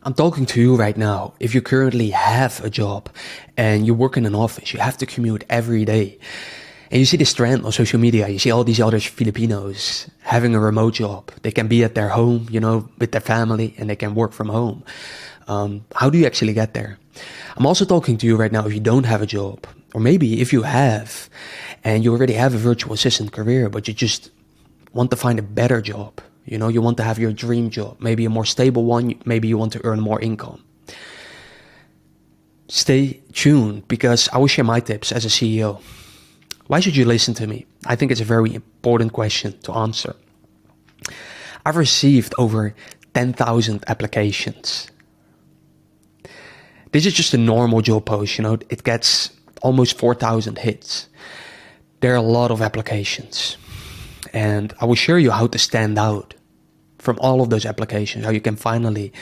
I'm talking to you right now. If you currently have a job and you work in an office, you have to commute every day. And you see this trend on social media. You see all these other Filipinos having a remote job. They can be at their home, with their family, and they can work from home. How do you actually get there? I'm also talking to you right now if you don't have a job, or maybe if you have, and you already have a virtual assistant career, but you just want to find a better job. You want to have your dream job, maybe a more stable one. Maybe you want to earn more income. Stay tuned because I will share my tips as a CEO. Why should you listen to me? I think it's a very important question to answer. I've received over 10,000 applications. This is just a normal job post, it gets almost 4,000 hits. There are a lot of applications. And I will show you how to stand out from all of those applications, how you can finally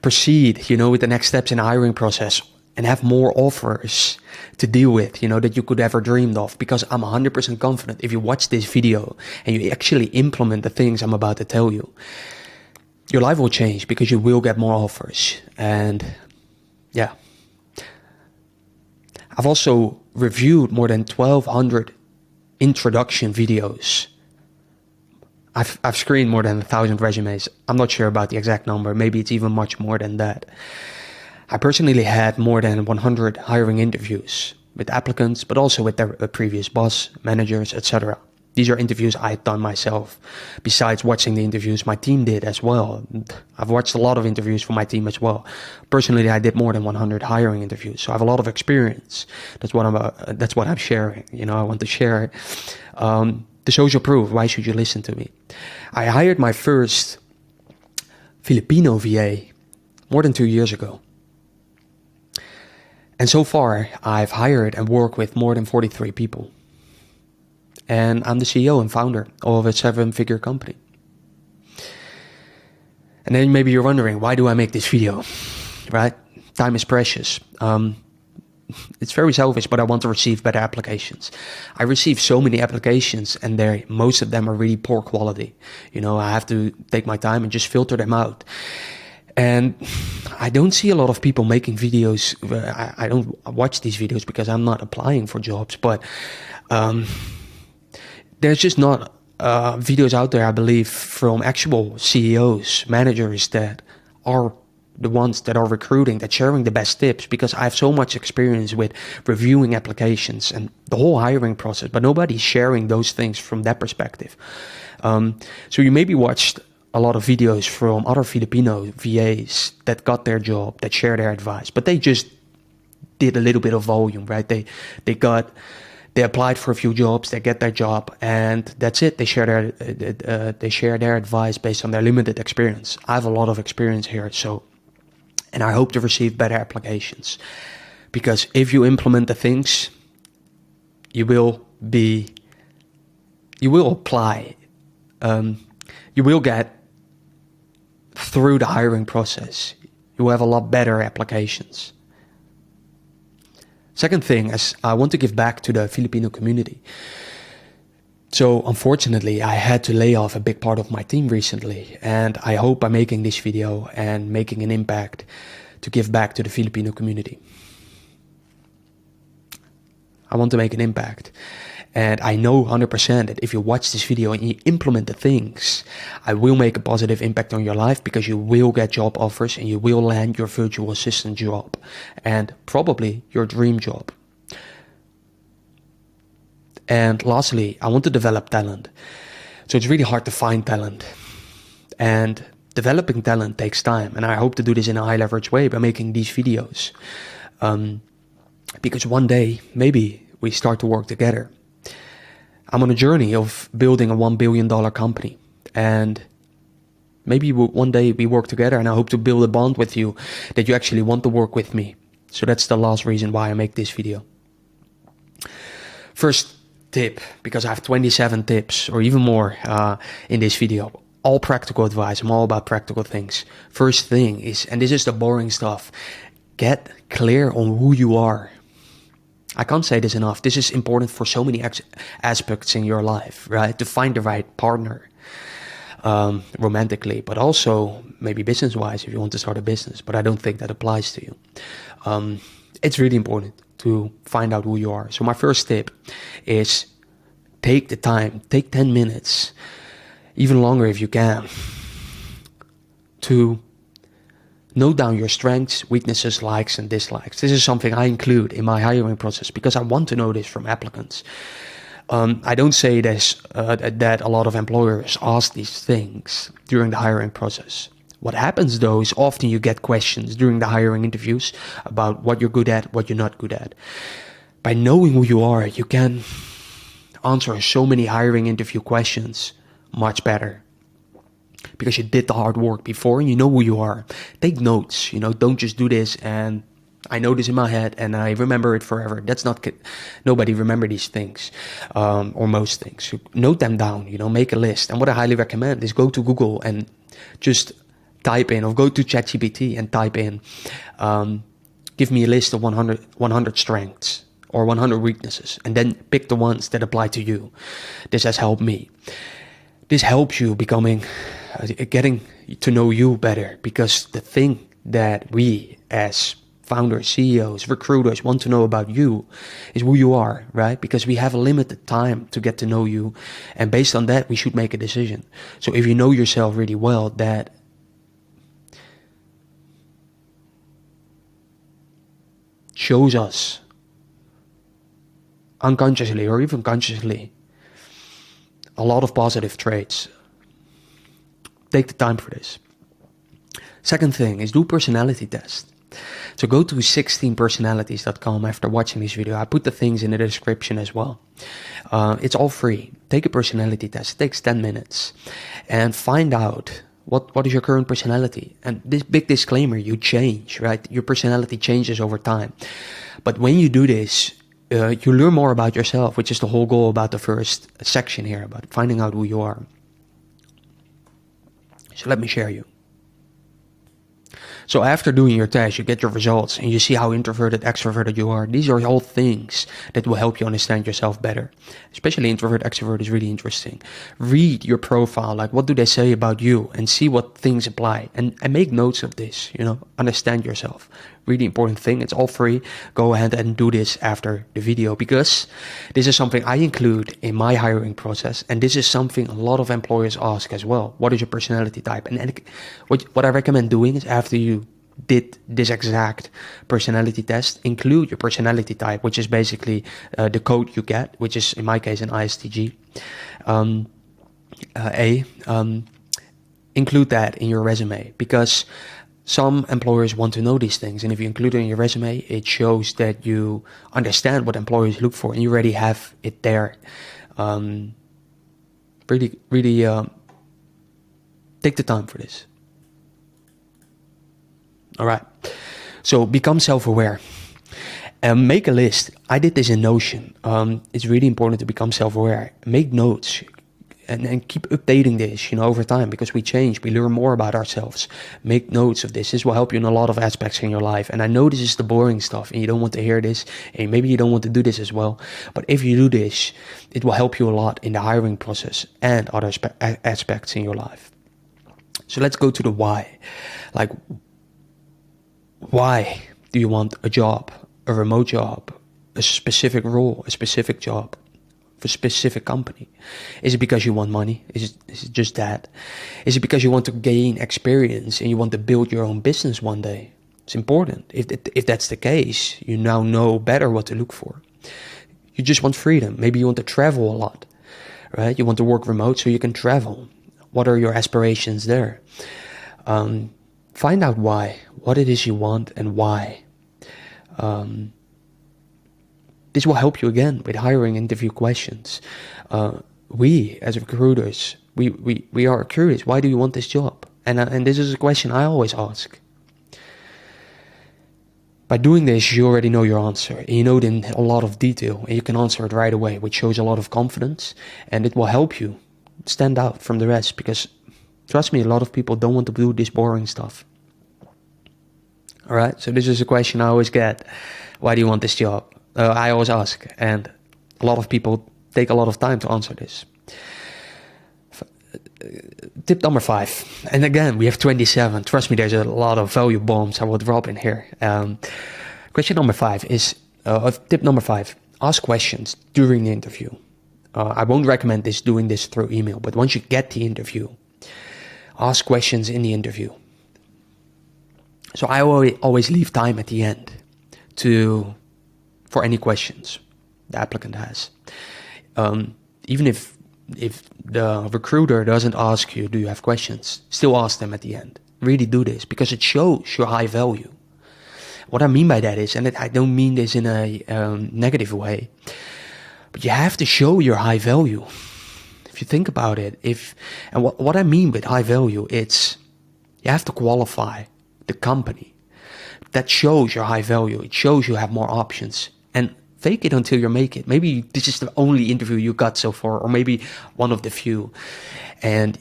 proceed, with the next steps in the hiring process and have more offers to deal with, that you could ever dreamed of. Because I'm 100% confident if you watch this video and you actually implement the things I'm about to tell you, your life will change because you will get more offers. And yeah, I've also reviewed more than 1,200 introduction videos. I've screened more than 1,000 resumes. I'm not sure about the exact number. Maybe it's even much more than that. I personally had more than 100 hiring interviews with applicants, but also with their previous boss, managers, etc. These are interviews I had done myself. Besides watching the interviews, my team did as well. I've watched a lot of interviews for my team as well. Personally, I did more than 100 hiring interviews, so I have a lot of experience. That's what I'm sharing. I want to share the social proof. Why should you listen to me? I hired my first Filipino VA more than 2 years ago. And so far, I've hired and worked with more than 43 people. And I'm the CEO and founder of a 7-figure company. And then maybe you're wondering, why do I make this video, right? Time is precious. It's very selfish, but I want to receive better applications. I receive so many applications and most of them are really poor quality. I have to take my time and just filter them out. And I don't see a lot of people making videos. I don't watch these videos because I'm not applying for jobs, but there's just not videos out there, I believe, from actual CEOs, managers that are the ones that are recruiting, that sharing the best tips, because I have so much experience with reviewing applications and the whole hiring process, but nobody's sharing those things from that perspective. So you maybe watched a lot of videos from other Filipino VAs that got their job, that share their advice, but they just did a little bit of volume, right? They applied for a few jobs, they get their job, and that's it. They share their advice based on their limited experience. I have a lot of experience here, and I hope to receive better applications, because if you implement the things, you will apply, you will get through the hiring process. You will have a lot better applications. Second thing is I want to give back to the Filipino community. So unfortunately, I had to lay off a big part of my team recently, and I hope by making this video and making an impact to give back to the Filipino community. I want to make an impact. And I know 100% that if you watch this video and you implement the things, I will make a positive impact on your life, because you will get job offers and you will land your virtual assistant job and probably your dream job. And lastly, I want to develop talent. So it's really hard to find talent. And developing talent takes time. And I hope to do this in a high leverage way by making these videos. Because one day, maybe we start to work together. I'm on a journey of building a $1 billion company, and maybe one day we work together, and I hope to build a bond with you that you actually want to work with me. So that's the last reason why I make this video. First tip, because I have 27 tips or even more in this video, all practical advice. I'm all about practical things. First thing is, and this is the boring stuff, get clear on who you are. I can't say this enough. This is important for so many aspects in your life, right? To find the right partner. romantically, but also maybe business-wise if you want to start a business. But I don't think that applies to you. It's really important to find out who you are. So my first tip is take the time, take 10 minutes, even longer if you can, to note down your strengths, weaknesses, likes, and dislikes. This is something I include in my hiring process because I want to know this from applicants. I don't say this that a lot of employers ask these things during the hiring process. What happens though is often you get questions during the hiring interviews about what you're good at, what you're not good at. By knowing who you are, you can answer so many hiring interview questions much better, because you did the hard work before and you know who you are. Take notes, don't just do this and I know this in my head and I remember it forever. That's not good. Nobody remember these things, or most things. So note them down, make a list. And what I highly recommend is go to Google and just type in, or go to ChatGPT and type in, give me a list of 100 strengths or 100 weaknesses, and then pick the ones that apply to you. This has helped me. This helps you getting to know you better, because the thing that we as founders, CEOs, recruiters want to know about you is who you are, right? Because we have a limited time to get to know you, and based on that, we should make a decision. So if you know yourself really well, that shows us unconsciously or even consciously a lot of positive traits. Take the time for this. Second thing is do personality test. So go to 16personalities.com after watching this video. I put the things in the description as well. It's all free. Take a personality test. It takes 10 minutes. And find out what is your current personality. And this big disclaimer, you change, right? Your personality changes over time. But when you do this, you learn more about yourself, which is the whole goal about the first section here, about finding out who you are. So let me share you. So after doing your test, you get your results and you see how introverted, extroverted you are. These are all things that will help you understand yourself better. Especially introvert, extrovert is really interesting. Read your profile, like what do they say about you, and see what things apply. And make notes of this, understand yourself. Really important thing. It's all free. Go ahead and do this after the video, because this is something I include in my hiring process. And this is something a lot of employers ask as well. What is your personality type? And what I recommend doing is, after you did this exact personality test, include your personality type, which is basically the code you get, which is in my case an ISTG include that in your resume, because some employers want to know these things, and if you include it in your resume, it shows that you understand what employers look for, and you already have it there. Really take the time for this. All right. So become self-aware. Make a list. I did this in Notion. It's really important to become self-aware. Make notes. And keep updating this, over time, because we change, we learn more about ourselves. Make notes of this. This will help you in a lot of aspects in your life. And I know this is the boring stuff and you don't want to hear this, and maybe you don't want to do this as well. But if you do this, it will help you a lot in the hiring process and other aspects in your life. So let's go to the why. Like, why do you want a job, a remote job, a specific role, a specific job? For a specific company? Is it because you want money? Is it just that? Is it because you want to gain experience and you want to build your own business one day? It's important. If that's the case, you now know better what to look for. You just want freedom. Maybe you want to travel a lot, right? You want to work remote so you can travel. What are your aspirations there? Find out why, what it is you want and why. This will help you again with hiring interview questions. We as recruiters, we are curious. Why do you want this job? And this is a question I always ask. By doing this, you already know your answer. And you know it in a lot of detail, and you can answer it right away, which shows a lot of confidence, and it will help you stand out from the rest. Because trust me, a lot of people don't want to do this boring stuff. All right. So this is a question I always get. Why do you want this job? I always ask, and a lot of people take a lot of time to answer this. tip number 5, and again, we have 27. Trust me, there's a lot of value bombs I will drop in here. Question number 5 is, tip number 5, ask questions during the interview. I won't recommend doing this through email, but once you get the interview, ask questions in the interview. So I always leave time at the end for any questions the applicant has. Even if the recruiter doesn't ask you, do you have questions? Still ask them at the end. Really do this, because it shows your high value. What I mean by that is, and I don't mean this in a negative way, but you have to show your high value. If you think about it, what I mean with high value, it's you have to qualify the company. That shows your high value. It shows you have more options. And fake it until you make it. Maybe this is the only interview you got so far, or maybe one of the few. And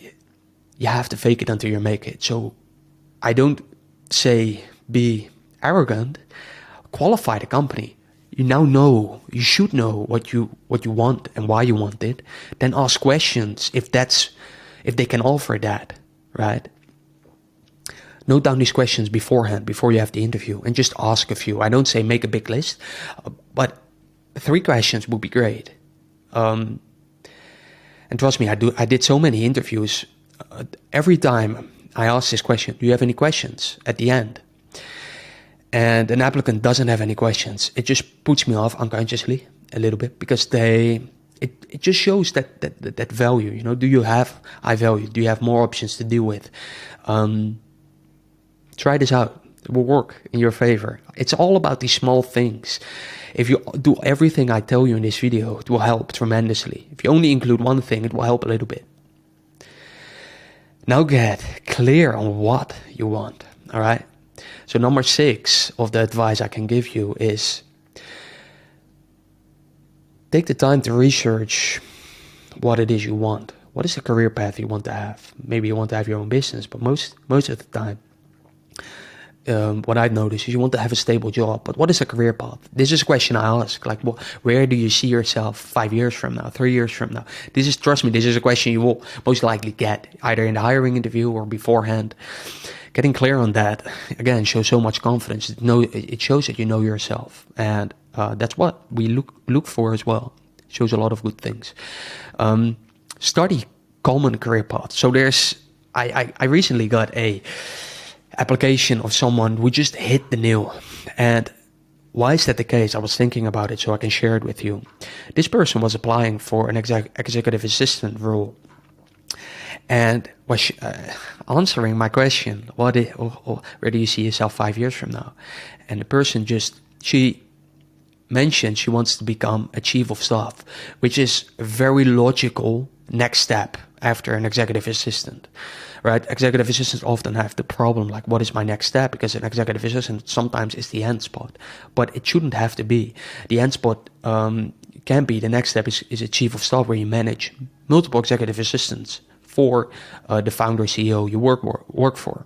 you have to fake it until you make it. So I don't say be arrogant. Qualify the company. You should know what you want and why you want it. Then ask questions if they can offer that, right? Note down these questions beforehand, before you have the interview, and just ask a few. I don't say make a big list, but 3 questions would be great. And trust me, I did so many interviews. Every time I ask this question, do you have any questions at the end? And an applicant doesn't have any questions. It just puts me off unconsciously a little bit, because it just shows that value. You know, do you have high value? Do you have more options to deal with? Try this out. It will work in your favor. It's all about these small things. If you do everything I tell you in this video, it will help tremendously. If you only include one thing, it will help a little bit. Now get clear on what you want, all right? So number 6 of the advice I can give you is take the time to research what it is you want. What is the career path you want to have? Maybe you want to have your own business, but most of the time, what I've noticed is you want to have a stable job, but what is a career path? This is a question I ask, like, where do you see yourself 5 years from now, 3 years from now? Trust me, this is a question you will most likely get either in the hiring interview or beforehand. Getting clear on that, again, shows so much confidence. It shows that you know yourself, and that's what we look for as well. It shows a lot of good things. Study common career paths. So I recently got a application of someone who just hit the nail. And why is that the case? I was thinking about it, so I can share it with you. This person was applying for an executive assistant role, and was answering my question, where do you see yourself 5 years from now? And the person she mentioned she wants to become a chief of staff, which is a very logical next step after an executive assistant, right? Executive assistants often have the problem, like, what is my next step? Because an executive assistant sometimes is the end spot, but it shouldn't have to be. The end spot can be, the next step is a chief of staff, where you manage multiple executive assistants for the founder CEO you work for.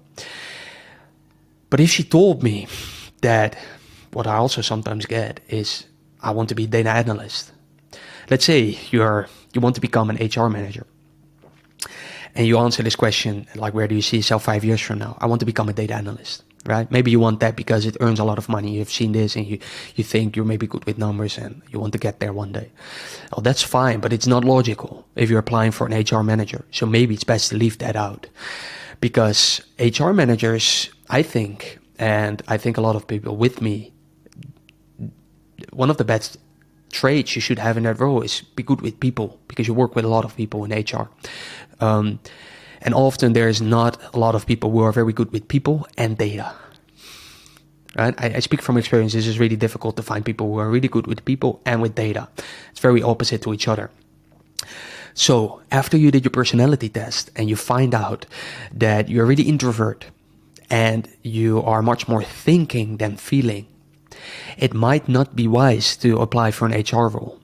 But if she told me that, what I also sometimes get is, I want to be a data analyst. Let's say you want to become an HR manager, and you answer this question, like, where do you see yourself 5 years from now? I want to become a data analyst, right? Maybe you want that because it earns a lot of money. You've seen this and you think you're maybe good with numbers and you want to get there one day. Well, that's fine, but it's not logical if you're applying for an HR manager. So maybe it's best to leave that out, because HR managers, I think a lot of people with me, one of the best traits you should have in that role is be good with people, because you work with a lot of people in HR. And often there's not a lot of people who are very good with people and data. Right? I speak from experience. This is really difficult to find people who are really good with people and with data. It's very opposite to each other. So after you did your personality test and you find out that you're really introvert and you are much more thinking than feeling, it might not be wise to apply for an HR role.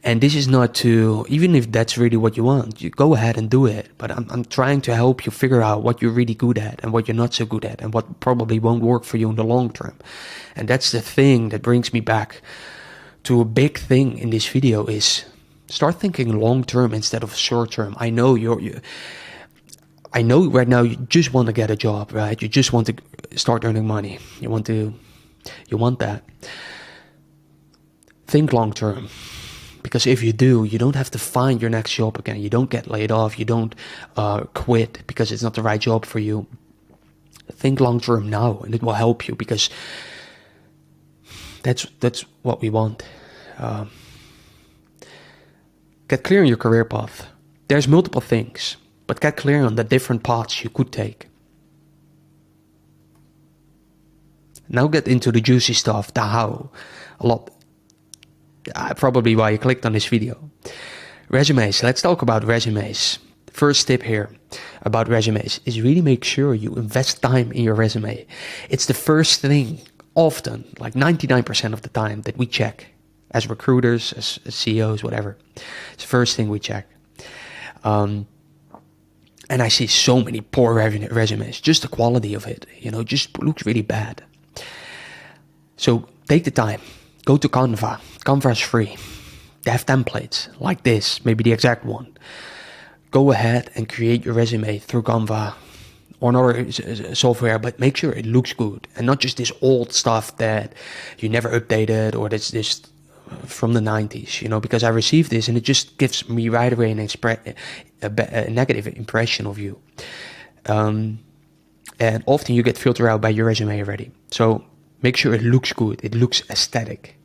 And this is not to, even if that's really what you want, you go ahead and do it. But I'm trying to help you figure out what you're really good at and what you're not so good at, and what probably won't work for you in the long term. And that's the thing that brings me back to a big thing in this video, is start thinking long term instead of short term. I know I know right now you just want to get a job, right? You just want to start earning money. You want that. Think long term. Because if you do, you don't have to find your next job again. You don't get laid off. You don't quit because it's not the right job for you. Think long term now, and it will help you, because that's what we want. Get clear on your career path. There's multiple things, but get clear on the different paths you could take. Now get into the juicy stuff, the how. Probably why you clicked on this video. Resumes. Let's talk about resumes. First tip here about resumes is really make sure you invest time in your resume. It's the first thing, often, like 99% of the time, that we check as recruiters, as CEOs, whatever. It's the first thing we check. And I see so many poor resumes. Just the quality of it, just looks really bad. So take the time. Go to Canva. Canva is free. They have templates like this, maybe the exact one. Go ahead and create your resume through Canva or another software, but make sure it looks good and not just this old stuff that you never updated or that's just from the 90s, because I received this and it just gives me right away a negative impression of you. And often you get filtered out by your resume already. So make sure it looks good. It looks aesthetic.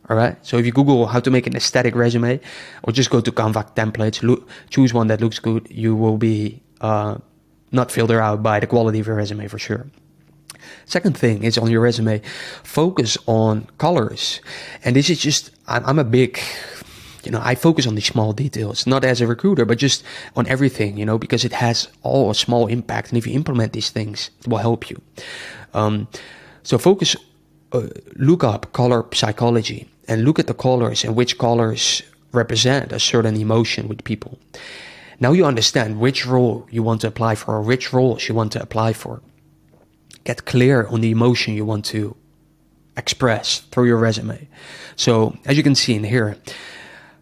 All right. So if you Google how to make an aesthetic resume, or just go to Canva templates, choose one that looks good, you will be not filtered out by the quality of your resume for sure. Second thing is on your resume, focus on colors. And this is just, I'm a big, I focus on these small details, not as a recruiter, but just on everything, because it has all a small impact. And if you implement these things, it will help you. So focus, look up color psychology and look at the colors and which colors represent a certain emotion with people. Now you understand which role you want to apply for or which roles you want to apply for. Get clear on the emotion you want to express through your resume. So as you can see in here,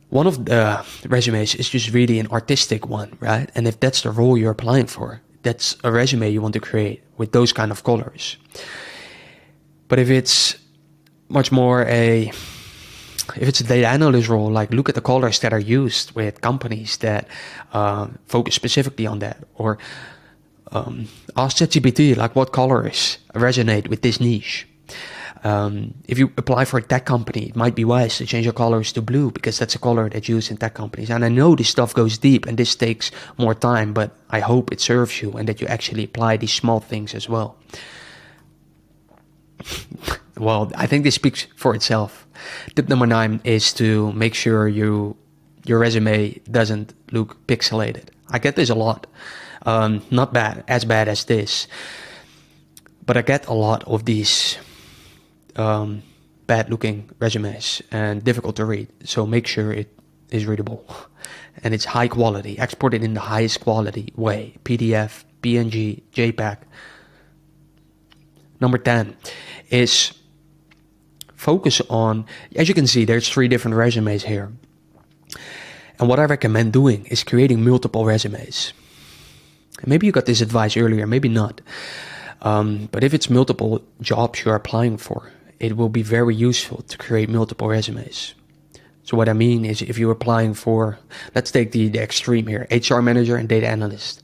one of the resumes is just really an artistic one, right? And if that's the role you're applying for, that's a resume you want to create with those kind of colors. But if it's much more if it's a data analyst role, like look at the colors that are used with companies that focus specifically on that. Or ask ChatGPT, like what colors resonate with this niche. If you apply for a tech company, it might be wise to change your colors to blue because that's a color that's used in tech companies. And I know this stuff goes deep and this takes more time, but I hope it serves you and that you actually apply these small things as well. Well, I think this speaks for itself. Tip number 9 is to make sure your resume doesn't look pixelated. I get this a lot. Not as bad as this, but I get a lot of these bad looking resumes and difficult to read. So make sure it is readable and it's high quality. Export it in the highest quality way. PDF, PNG, JPEG. Number 10 is focus on, as you can see, there's 3 different resumes here. And what I recommend doing is creating multiple resumes. Maybe you got this advice earlier, maybe not. But if it's multiple jobs you're applying for, it will be very useful to create multiple resumes. So what I mean is if you're applying for, let's take the extreme here, HR manager and data analyst,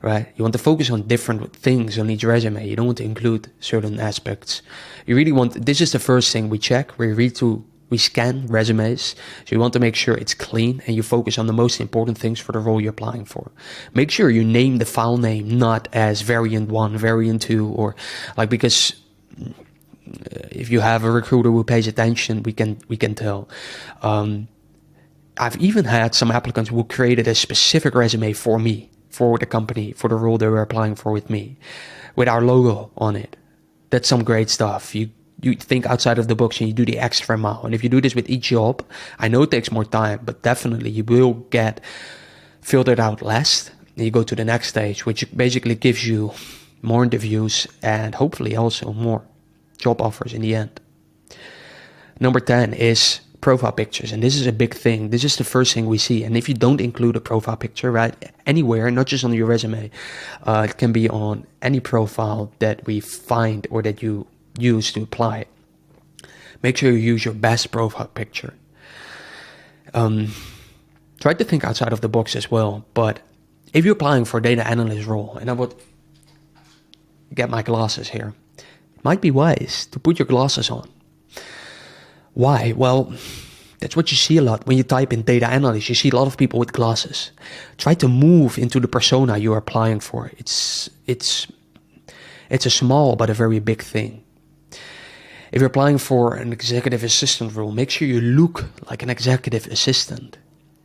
right? You want to focus on different things on each resume. You don't want to include certain aspects. You really want, this is the first thing we check. We scan resumes. So you want to make sure it's clean and you focus on the most important things for the role you're applying for. Make sure you name the file name, not as variant 1, variant 2, or like, because if you have a recruiter who pays attention, we can tell. I've even had some applicants who created a specific resume for me, for the company, for the role they were applying for with me, with our logo on it. That's some great stuff. You think outside of the box and you do the extra mile. And if you do this with each job, I know it takes more time, but definitely you will get filtered out less. And you go to the next stage, which basically gives you more interviews and hopefully also more job offers in the end. Number 10 is profile pictures, and this is a big thing. This is the first thing we see. And if you don't include a profile picture, right, anywhere, not just on your resume, it can be on any profile that we find or that you use to apply. Make sure you use your best profile picture. Try to think outside of the box as well. But if you're applying for a data analyst role, and I would get my glasses here, it might be wise to put your glasses on. Why? Well, that's what you see a lot. When you type in data analyst, you see a lot of people with glasses. Try to move into the persona you are applying for. It's a small but a very big thing. If you're applying for an executive assistant role, make sure you look like an executive assistant.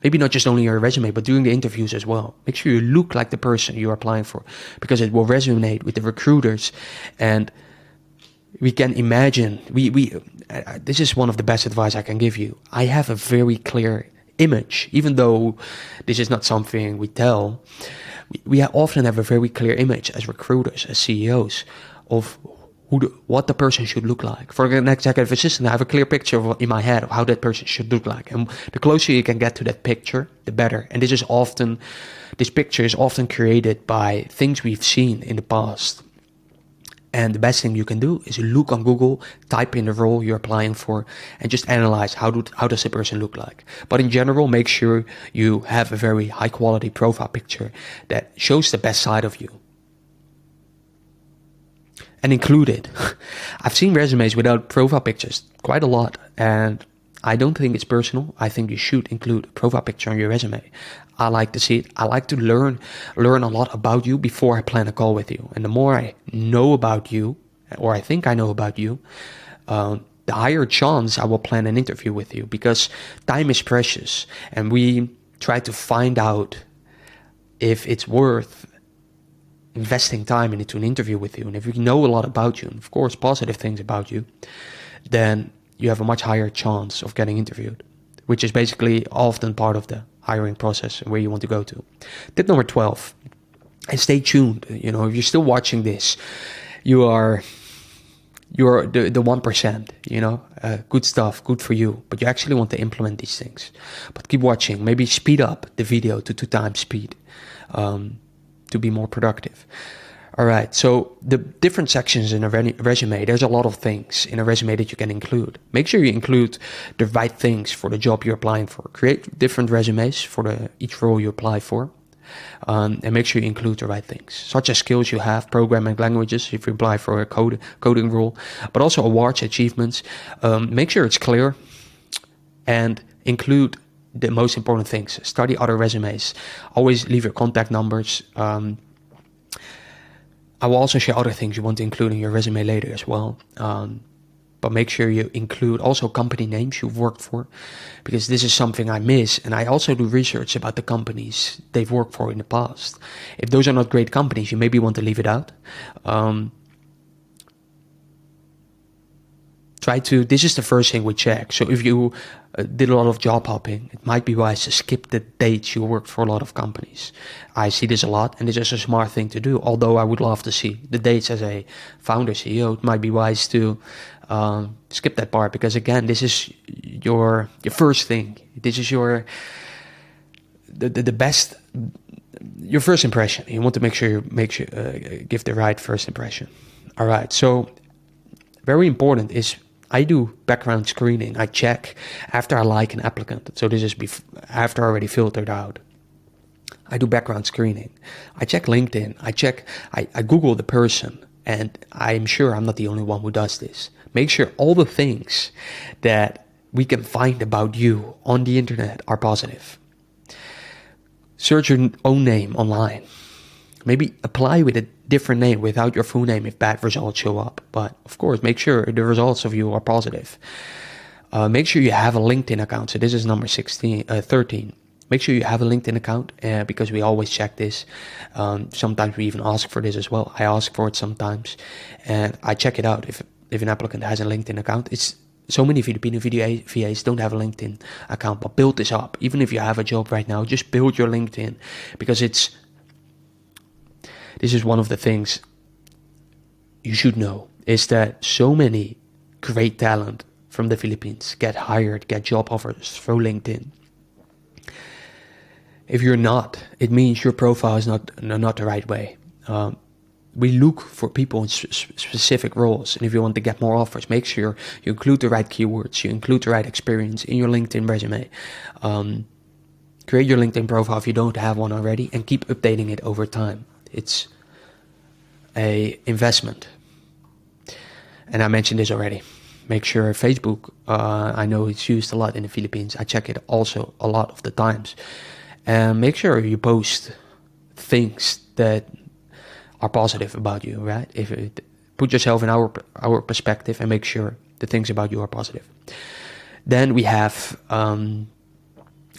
Maybe not just only your resume, but during the interviews as well. Make sure you look like the person you're applying for, because it will resonate with the recruiters. And we can imagine, this is one of the best advice I can give you. I have a very clear image, even though this is not something we tell. We often have a very clear image as recruiters, as CEOs, of what the person should look like. For an executive assistant, I have a clear picture in my head of how that person should look like. And the closer you can get to that picture, the better. And this picture is often created by things we've seen in the past. And the best thing you can do is look on Google, type in the role you're applying for, and just analyze how does the person look like. But in general, make sure you have a very high quality profile picture that shows the best side of you. And include it. I've seen resumes without profile pictures quite a lot, and I don't think it's personal. I think you should include a profile picture on your resume. I like to see it. I like to learn a lot about you before I plan a call with you. And the more I know about you, or I think I know about you, the higher chance I will plan an interview with you, because time is precious, and we try to find out if it's worth investing time into an interview with you. And if we know a lot about you, and of course positive things about you, then you have a much higher chance of getting interviewed, which is basically often part of the hiring process and where you want to go to. Tip number 12, and stay tuned. If you're still watching this, you're the 1%, good stuff, good for you, but you actually want to implement these things. But keep watching, maybe speed up the video to 2 times speed, to be more productive. All right, so the different sections in a resume, there's a lot of things in a resume that you can include. Make sure you include the right things for the job you're applying for. Create different resumes for each role you apply for, and make sure you include the right things, such as skills you have, programming languages if you apply for a coding role, but also awards, achievements. Make sure it's clear, and include the most important things. Study other resumes. Always leave your contact numbers. I will also share other things you want to include in your resume later as well. But make sure you include also company names you've worked for, because this is something I miss. And I also do research about the companies they've worked for in the past. If those are not great companies, you maybe want to leave it out. This is the first thing we check. So if you did a lot of job hopping, it might be wise to skip the dates you worked for a lot of companies. I see this a lot, and this is a smart thing to do. Although I would love to see the dates as a founder, CEO, it might be wise to skip that part, because again, this is your first thing. This is the best, your first impression. You want to make sure you give the right first impression. All right, so very important is I do background screening. I check after I like an applicant. So this is after I already filtered out. I do background screening. I check LinkedIn. I Google the person, and I'm sure I'm not the only one who does this. Make sure all the things that we can find about you on the internet are positive. Search your own name online. Maybe apply with a different name without your full name if bad results show up. But of course, make sure the results of you are positive. Make sure you have a LinkedIn account. So this is number 13. Make sure you have a LinkedIn account, because we always check this. Sometimes we even ask for this as well. I ask for it sometimes, and I check it out if an applicant has a LinkedIn account. It's so many Filipino VAs don't have a LinkedIn account, but build this up. Even if you have a job right now, just build your LinkedIn, because this is one of the things you should know, is that so many great talent from the Philippines, get hired, get job offers through LinkedIn. If you're not, it means your profile is not the right way. We look for people in specific roles, and if you want to get more offers, make sure you include the right keywords, you include the right experience in your LinkedIn resume. Create your LinkedIn profile if you don't have one already, and keep updating it over time. It's a investment. And I mentioned this already. Make sure Facebook, I know it's used a lot in the Philippines. I check it also a lot of the times. And make sure you post things that are positive about you, right? Put yourself in our perspective and make sure the things about you are positive. Then we have an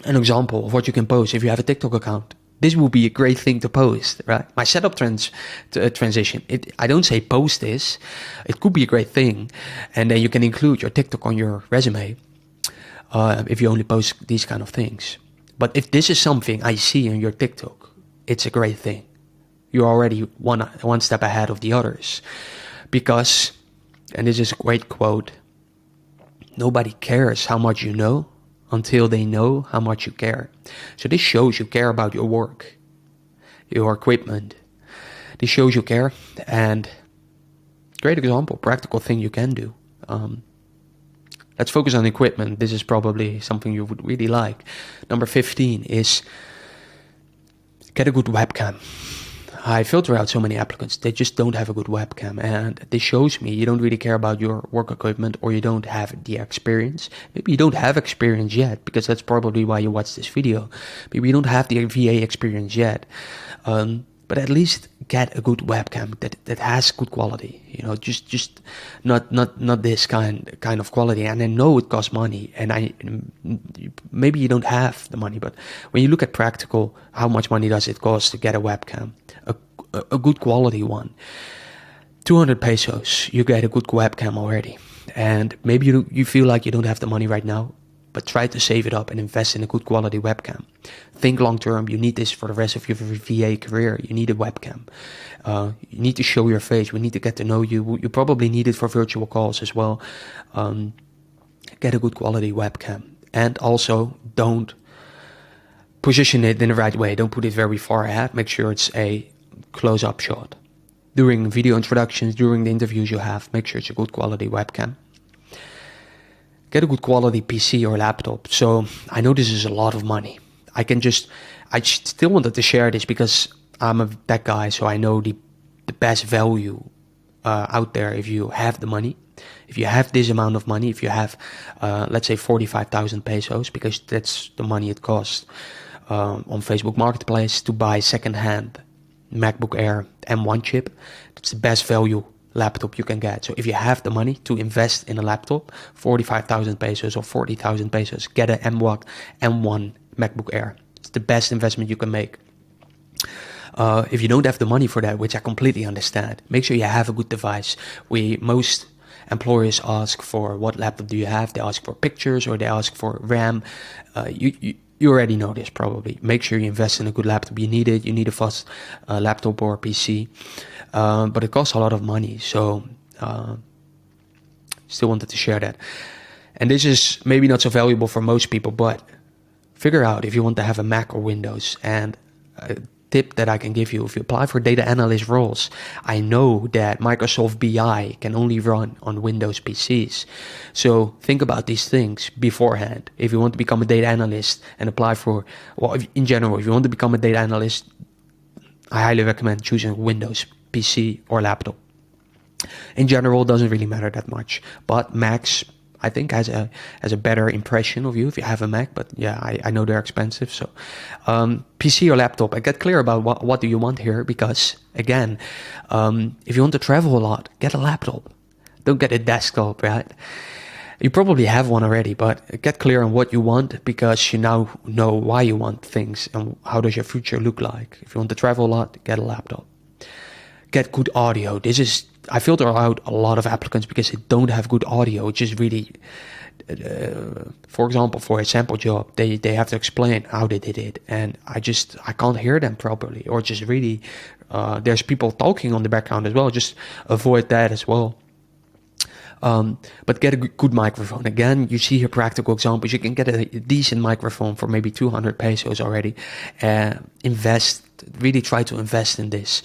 example of what you can post if you have a TikTok account. This will be a great thing to post, right? My setup transition. I don't say post this. It could be a great thing, and then you can include your TikTok on your resume if you only post these kind of things. But if this is something I see in your TikTok, it's a great thing. You're already one step ahead of the others, because, and this is a great quote, nobody cares how much you know until they know how much you care. So this shows you care about your work, your equipment. This shows you care, and great example, practical thing you can do. Let's focus on equipment. This is probably something you would really like. Number 15 is get a good webcam. I filter out so many applicants. They just don't have a good webcam. And this shows me you don't really care about your work equipment, or you don't have the experience. Maybe you don't have experience yet, because that's probably why you watch this video. Maybe you don't have the VA experience yet. But at least get a good webcam that has good quality. You know, just not this kind of quality. And I know it costs money, and maybe you don't have the money, but when you look at practical, how much money does it cost to get a webcam, a good quality one? 200 pesos, you get a good webcam already. And maybe you feel like you don't have the money right now, but try to save it up and invest in a good quality webcam. Think long term. You need this for the rest of your VA career. You need a webcam. You need to show your face. We need to get to know you. You probably need it for virtual calls as well. Get a good quality webcam. And also, don't position it in the right way. Don't put it very far ahead. Make sure it's a close-up shot. During video introductions, during the interviews you have, make sure it's a good quality webcam. Get a good quality PC or laptop. So I know this is a lot of money. I still wanted to share this because I'm a tech guy, so I know the best value out there if you have the money. If you have this amount of money, if you have, let's say 45,000 pesos, because that's the money it costs on Facebook Marketplace to buy second-hand MacBook Air M1 chip, that's the best value laptop you can get. So if you have the money to invest in a laptop, 45,000 pesos or 40,000 pesos, get an M1 MacBook Air. It's the best investment you can make. If you don't have the money for that, which I completely understand, make sure you have a good device. Most employers ask for what laptop do you have. They ask for pictures, or they ask for RAM. You already know this probably. Make sure you invest in a good laptop. You need it. You need a fast laptop or PC. But it costs a lot of money. So still wanted to share that. And this is maybe not so valuable for most people, but figure out if you want to have a Mac or Windows. And a tip that I can give you, if you apply for data analyst roles, I know that Microsoft BI can only run on Windows PCs. So think about these things beforehand. If you want to become a data analyst and apply for, in general, if you want to become a data analyst, I highly recommend choosing Windows PC or laptop. In general, it doesn't really matter that much. But Macs, I think, has a better impression of you if you have a Mac. But yeah, I know they're expensive. So PC or laptop, I get clear about what do you want here. Because again, if you want to travel a lot, get a laptop. Don't get a desktop, right? You probably have one already, but get clear on what you want, because you now know why you want things and how does your future look like. If you want to travel a lot, get a laptop. Get good audio. I filter out a lot of applicants because they don't have good audio, which is really, for example, for a sample job, they have to explain how they did it, and I can't hear them properly, or just really, there's people talking on the background as well. Just avoid that as well. But get a good microphone. Again, you see here practical examples. You can get a decent microphone for maybe 200 pesos already. Really try to invest in this.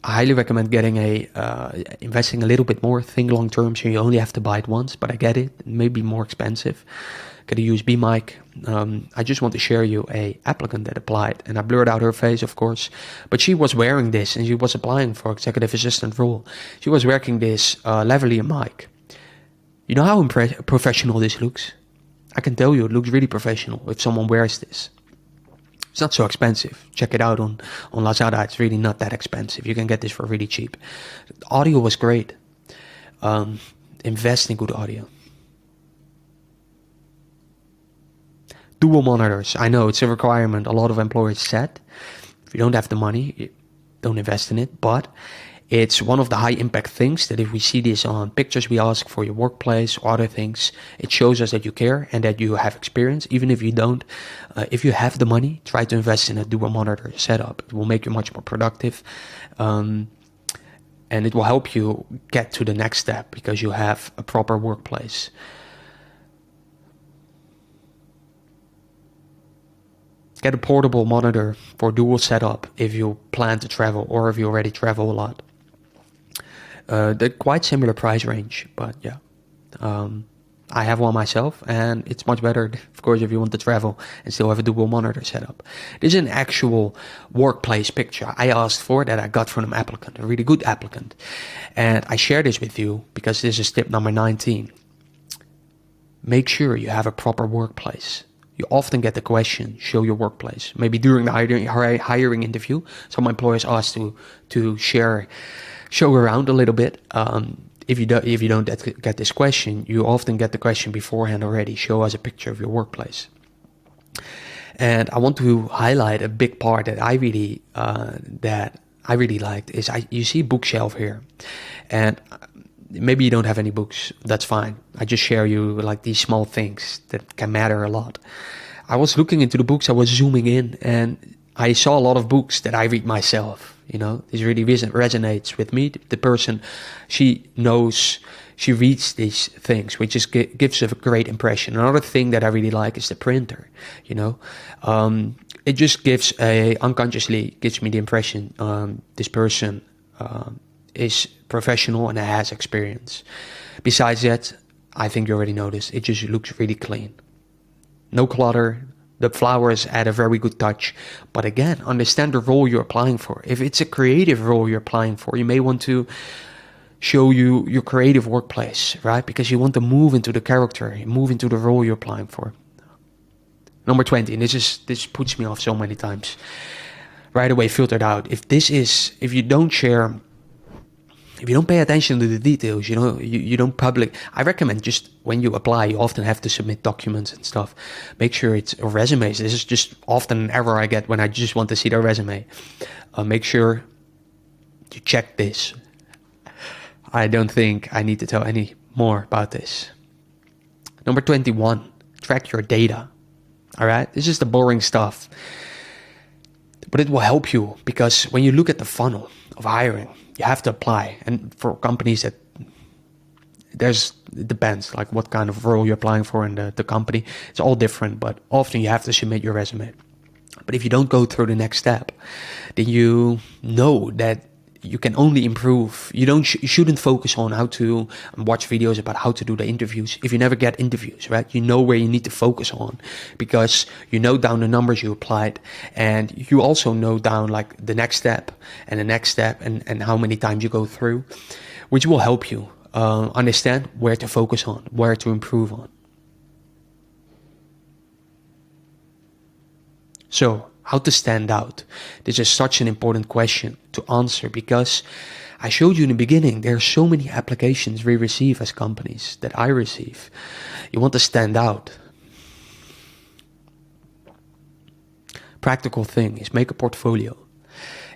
I highly recommend getting investing a little bit more. Think long term, so you only have to buy it once. But I get it. It may be more expensive. Get a USB mic. I just want to share you a applicant that applied, and I blurred out her face, of course. But she was wearing this, and she was applying for executive assistant role. She was wearing this lavalier mic. You know how professional this looks? I can tell you, it looks really professional if someone wears this. It's not so expensive. Check it out on Lazada. It's really not that expensive. You can get this for really cheap. The audio was great. Invest in good audio. Dual monitors. I know it's a requirement. A lot of employers said, if you don't have the money, don't invest in it. But it's one of the high impact things that if we see this on pictures we ask for your workplace or other things, it shows us that you care and that you have experience. Even if you don't, if you have the money, try to invest in a dual monitor setup. It will make you much more productive. And it will help you get to the next step because you have a proper workplace. Get a portable monitor for dual setup if you plan to travel or if you already travel a lot. They're quite similar price range, but yeah. I have one myself, and it's much better, of course, if you want to travel and still have a dual monitor setup. This is an actual workplace picture I asked for that I got from an applicant, a really good applicant. And I share this with you because this is tip number 19. Make sure you have a proper workplace. You often get the question, show your workplace. Maybe during the hiring interview, some employers ask to show around a little bit. If you don't get this question, you often get the question beforehand already. Show us a picture of your workplace. And I want to highlight a big part that I really liked is you see bookshelf here, and maybe you don't have any books. That's fine. I just share you like these small things that can matter a lot. I was looking into the books. I was zooming in, and I saw a lot of books that I read myself. You know, this really resonates with me. The person, she reads these things, which just gives a great impression. Another thing that I really like is the printer. You know, it just unconsciously gives me the impression this person is professional and has experience. Besides that, I think you already noticed, it just looks really clean. No clutter. The flowers add a very good touch. But again, understand the role you're applying for. If it's a creative role you're applying for, you may want to show you your creative workplace, right? Because you want to move into the character, move into the role you're applying for. Number 20, and this puts me off so many times. Right away filtered out. If you don't pay attention to the details, you don't I recommend just when you apply, you often have to submit documents and stuff. Make sure it's resumes. This is just often an error I get when I just want to see their resume. Make sure you check this. I don't think I need to tell any more about this. Number 21, track your data. All right, this is the boring stuff. But it will help you because when you look at the funnel of hiring, you have to apply. And for companies it depends like what kind of role you're applying for in the company. It's all different, but often you have to submit your resume. But if you don't go through the next step, then you know that you can only improve. You shouldn't focus on how to watch videos about how to do the interviews if you never get interviews, right? You know where you need to focus on because you note down the numbers you applied, and you also note down like the next step and the next step and how many times you go through, which will help you understand where to focus on, where to improve on. So, how to stand out? This is such an important question to answer because I showed you in the beginning, there are so many applications we receive as companies that I receive. You want to stand out. Practical thing is make a portfolio.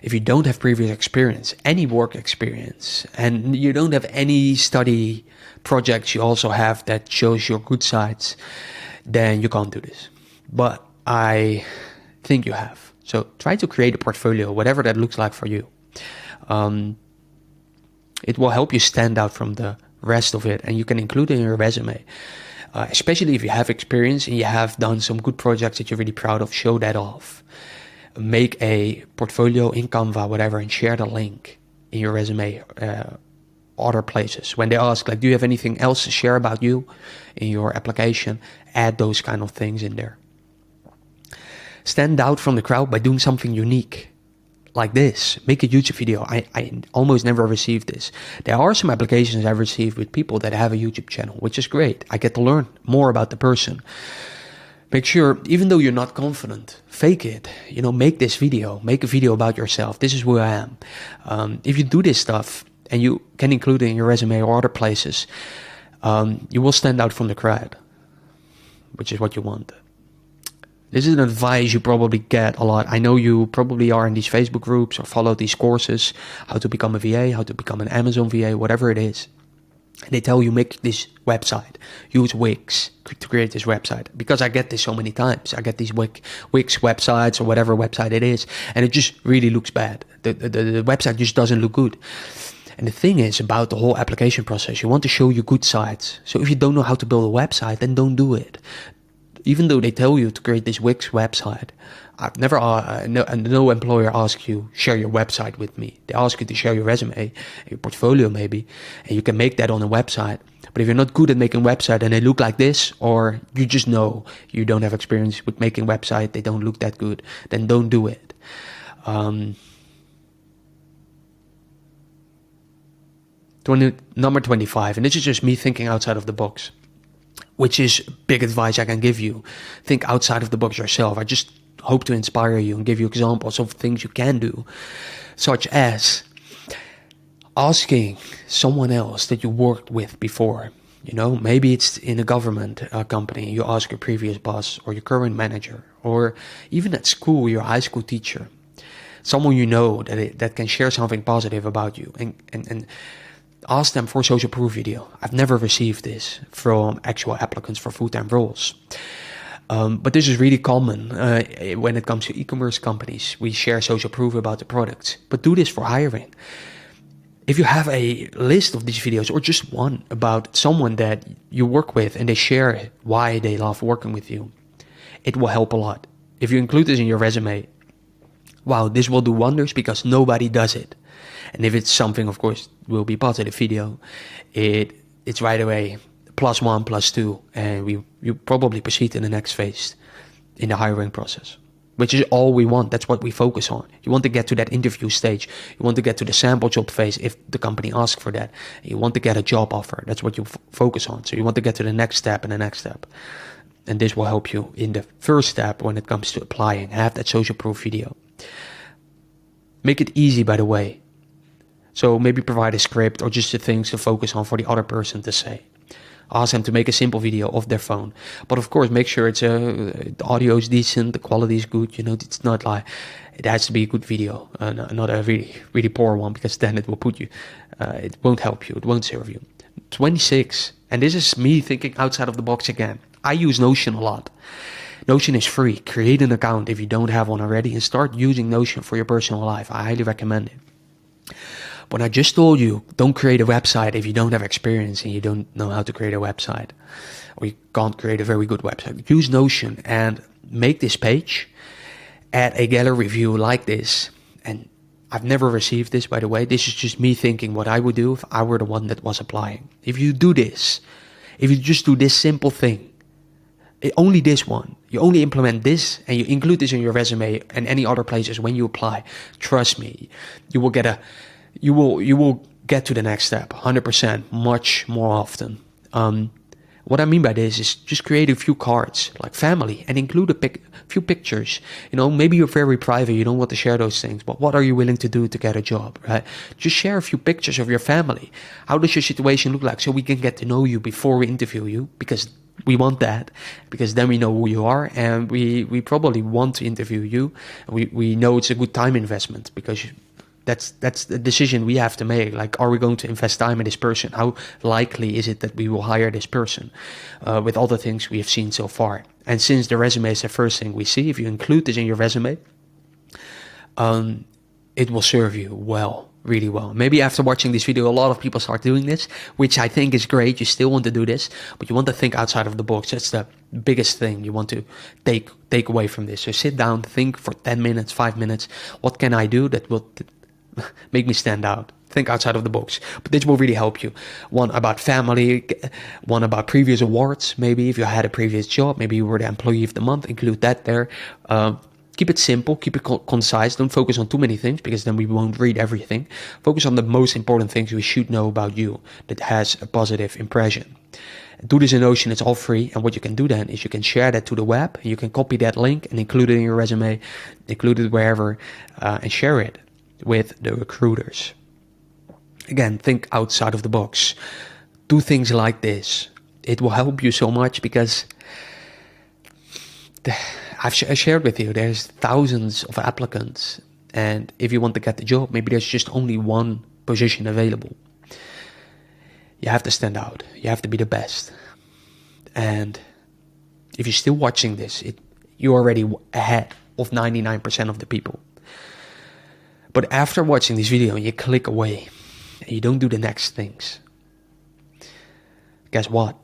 If you don't have previous experience, any work experience, and you don't have any study projects you also have that shows your good sides, then you can't do this. But I think you have. So try to create a portfolio, whatever that looks like for you. It will help you stand out from the rest of it, and you can include it in your resume. Especially if you have experience and you have done some good projects that you're really proud of, show that off. Make a portfolio in Canva, whatever, and share the link in your resume other places. When they ask, like, do you have anything else to share about you in your application, add those kind of things in there. Stand out from the crowd by doing something unique. Like this, make a YouTube video. I almost never received this. There are some applications I've received with people that have a YouTube channel, which is great. I get to learn more about the person. Make sure, even though you're not confident, fake it. Make this video. Make a video about yourself. This is who I am. If you do this stuff, and you can include it in your resume or other places, you will stand out from the crowd, which is what you want. This is an advice you probably get a lot. I know you probably are in these Facebook groups or follow these courses, how to become a VA, how to become an Amazon VA, whatever it is. And they tell you, make this website, use Wix to create this website. Because I get this so many times. I get these Wix websites or whatever website it is, and it just really looks bad. The website just doesn't look good. And the thing is about the whole application process, you want to show you good sites. So if you don't know how to build a website, then don't do it. Even though they tell you to create this Wix website, I've never, no employer asks you, share your website with me. They ask you to share your resume, your portfolio maybe, and you can make that on a website. But if you're not good at making website and they look like this, or you just know you don't have experience with making website, they don't look that good, then don't do it. Number 25, and this is just me thinking outside of the box, which is big advice I can give you. Think outside of the box yourself. I just hope to inspire you and give you examples of things you can do, such as asking someone else that you worked with before. Maybe it's in a government company. You ask your previous boss or your current manager, or even at school, your high school teacher, someone that can share something positive about you, and ask them for a social proof video. I've never received this from actual applicants for full-time roles. But this is really common when it comes to e-commerce companies. We share social proof about the products, but do this for hiring. If you have a list of these videos, or just one about someone that you work with and they share why they love working with you, it will help a lot. If you include this in your resume, wow, this will do wonders because nobody does it. And if it's something, of course, will be positive video, it's right away +1, +2, and you probably proceed to the next phase in the hiring process, which is all we want. That's what we focus on. You want to get to that interview stage. You want to get to the sample job phase if the company asks for that. You want to get a job offer. That's what you focus on. So you want to get to the next step and the next step. And this will help you in the first step when it comes to applying. Have that social proof video. Make it easy, by the way. So maybe provide a script or just the things to focus on for the other person to say. Ask them to make a simple video of their phone. But of course, make sure the audio is decent, the quality is good. It's not like, it has to be a good video, not a really, really poor one, because then it will put you, it won't help you, it won't serve you. 26, and this is me thinking outside of the box again. I use Notion a lot. Notion is free. Create an account if you don't have one already and start using Notion for your personal life. I highly recommend it. When I just told you, don't create a website if you don't have experience and you don't know how to create a website, or you can't create a very good website. Use Notion and make this page, add a gallery view like this. And I've never received this, by the way. This is just me thinking what I would do if I were the one that was applying. If you do this, if you just do this simple thing, only this one, you only implement this and you include this in your resume and any other places when you apply, trust me, you will get to the next step 100% much more often. What I mean by this is just create a few cards like family and include a few pictures. Maybe you're very private, you don't want to share those things, but what are you willing to do to get a job, right? Just share a few pictures of your family. How does your situation look like, so we can get to know you before we interview you, because we want that, because then we know who you are, and we probably want to interview you. We know it's a good time investment, because that's the decision we have to make. Like, are we going to invest time in this person? How likely is it that we will hire this person with all the things we have seen so far? And since the resume is the first thing we see, if you include this in your resume, it will serve you well, really well. Maybe after watching this video, a lot of people start doing this, which I think is great. You still want to do this, but you want to think outside of the box. That's the biggest thing you want to take away from this. So sit down, think for 10 minutes, 5 minutes. What can I do that will make me stand out? Think outside of the box. But this will really help you. One about family, one about previous awards. Maybe if you had a previous job, maybe you were the employee of the month, include that there. Keep it simple, keep it concise. Don't focus on too many things, because then we won't read everything. Focus on the most important things we should know about you that has a positive impression. Do this in Notion, it's all free. And what you can do then is you can share that to the web. And you can copy that link and include it in your resume, include it wherever, and share it with the recruiters. Again, think outside of the box. Do things like this. It will help you so much, because I've shared with you, there's thousands of applicants. And if you want to get the job, maybe there's just only one position available. You have to stand out. You have to be the best. And if you're still watching this, you're already ahead of 99% of the people. But after watching this video, you click away and you don't do the next things. Guess what?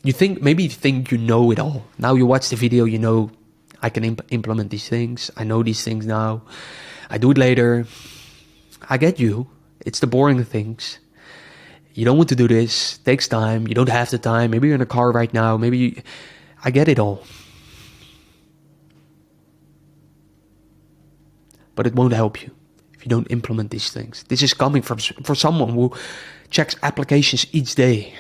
Maybe you think you know it all. Now you watch the video, you know, I can implement these things. I know these things now. I do it later. I get you. It's the boring things. You don't want to do this. It takes time. You don't have the time. Maybe you're in a car right now. I get it all. But it won't help you if you don't implement these things. This is coming for someone who checks applications each day.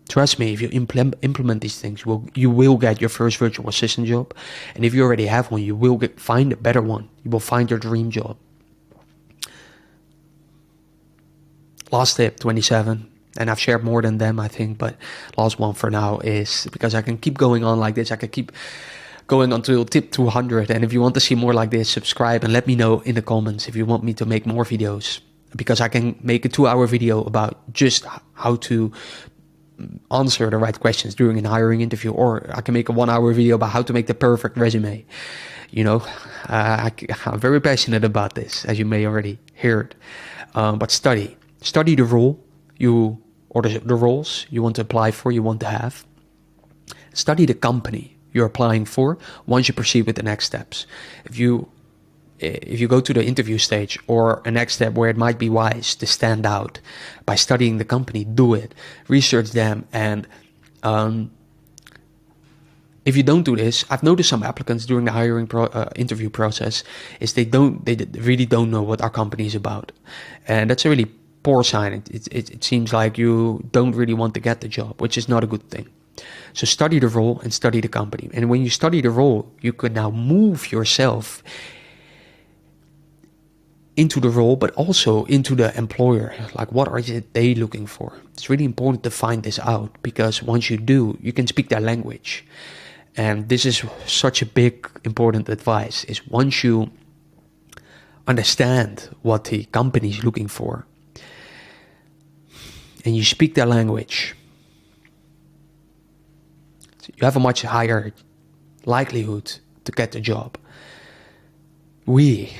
Trust me, if you implement these things, you will get your first virtual assistant job. And if you already have one, you will find a better one. You will find your dream job. Last tip, 27. And I've shared more than them, I think. But last one for now is, because I can keep going on like this. I can keep going until tip 200. And if you want to see more like this, subscribe and let me know in the comments if you want me to make more videos. Because I can make a 2-hour video about just how to answer the right questions during a hiring interview, or I can make a 1-hour video about how to make the perfect resume. You know, I'm very passionate about this, as you may already heard. But study the role the roles you want to apply for, you want to have. Study the company you're applying for once you proceed with the next steps. If you go to the interview stage or a next step where it might be wise to stand out by studying the company, do it. Research them. And if you don't do this, I've noticed some applicants during the hiring interview process is they really don't know what our company is about. And that's a really poor sign. It seems like you don't really want to get the job, which is not a good thing. So study the role and study the company. And when you study the role, you can now move yourself into the role, but also into the employer. Like, what are they looking for? It's really important to find this out, because once you do, you can speak their language. And this is such a big, important advice, is once you understand what the company is looking for, and you speak their language, you have a much higher likelihood to get the job. We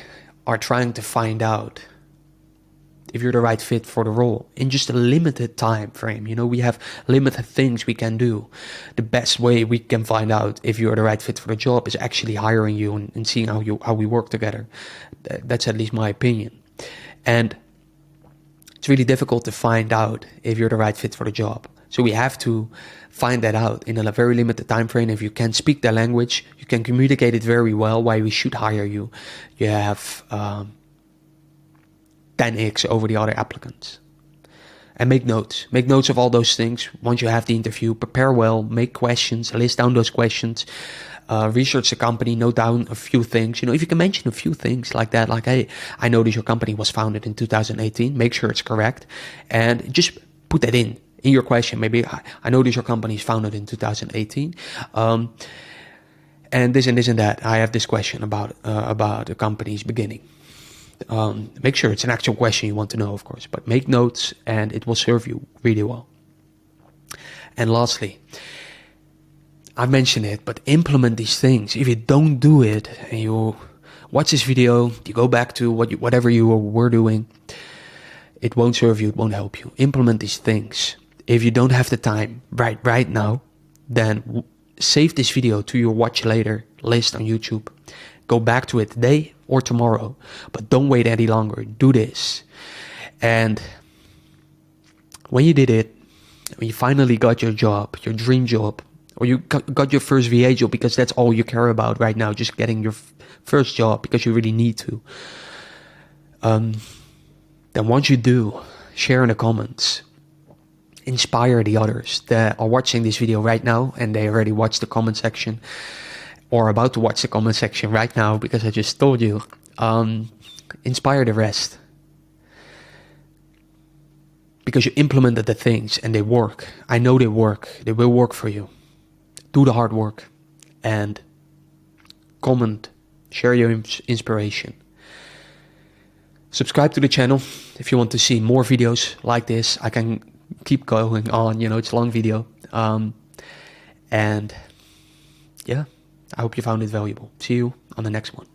are trying to find out if you're the right fit for the role in just a limited time frame. You know, we have limited things we can do. The best way we can find out if you're the right fit for the job is actually hiring you and seeing how we work together. That's at least my opinion. And it's really difficult to find out if you're the right fit for the job. So we have to find that out in a very limited time frame. If you can speak their language, you can communicate it very well, why we should hire you. You have 10x over the other applicants. And make notes. Make notes of all those things. Once you have the interview, prepare well, make questions, list down those questions. Research the company, note down a few things. You know, if you can mention a few things like that, like, hey, I noticed your company was founded in 2018. Make sure it's correct. And just put that in your question. Maybe, I noticed your company is founded in 2018. And this and that. I have this question about the company's beginning. Make sure it's an actual question you want to know, of course. But make notes, and it will serve you really well. And lastly, I mentioned it, but implement these things. If you don't do it, and you watch this video, you go back to whatever you were doing, it won't serve you, it won't help you. Implement these things. If you don't have the time right now, then save this video to your watch later list on YouTube. Go back to it today or tomorrow, but don't wait any longer. Do this. And when you did it, when you finally got your job, your dream job, or you got your first VA job, because that's all you care about right now, just getting your first job because you really need to. Then once you do, share in the comments. Inspire the others that are watching this video right now and they already watched the comment section or about to watch the comment section right now because I just told you. Inspire the rest. Because you implemented the things and they work. I know they work. They will work for you. Do the hard work and comment. Share your inspiration. Subscribe to the channel if you want to see more videos like this. I can keep going on, it's a long video. And yeah, I hope you found it valuable. See you on the next one.